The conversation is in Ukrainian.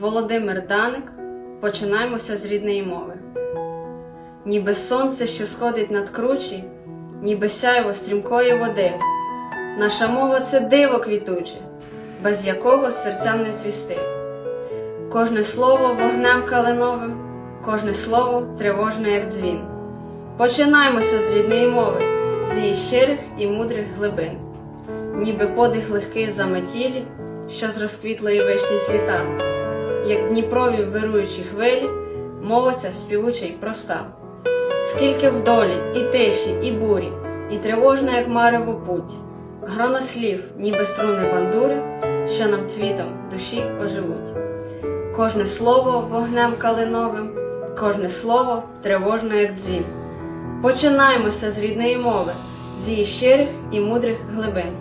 Володимир Даник. Починаймося з рідної мови. Ніби сонце, що сходить над кручі, ніби сяйво стрімкої води. Наша мова – це диво квітуче, без якого серцям не цвісти. Кожне слово вогнем калиновим, кожне слово тривожне, як дзвін. Починаймося з рідної мови, з її щирих і мудрих глибин. Ніби подих легкий заметілі, що з розквітлої вишні цвіта. Як Дніпрові вируючі хвилі, мова ця співуча й проста. Скільки в долі, і тиші, і бурі, і тривожна, як марево путь. Грона слів, ніби струни бандури, що нам цвітом душі оживуть. Кожне слово вогнем калиновим, кожне слово тривожно, як дзвін. Починаймося з рідної мови, з її щирих і мудрих глибин.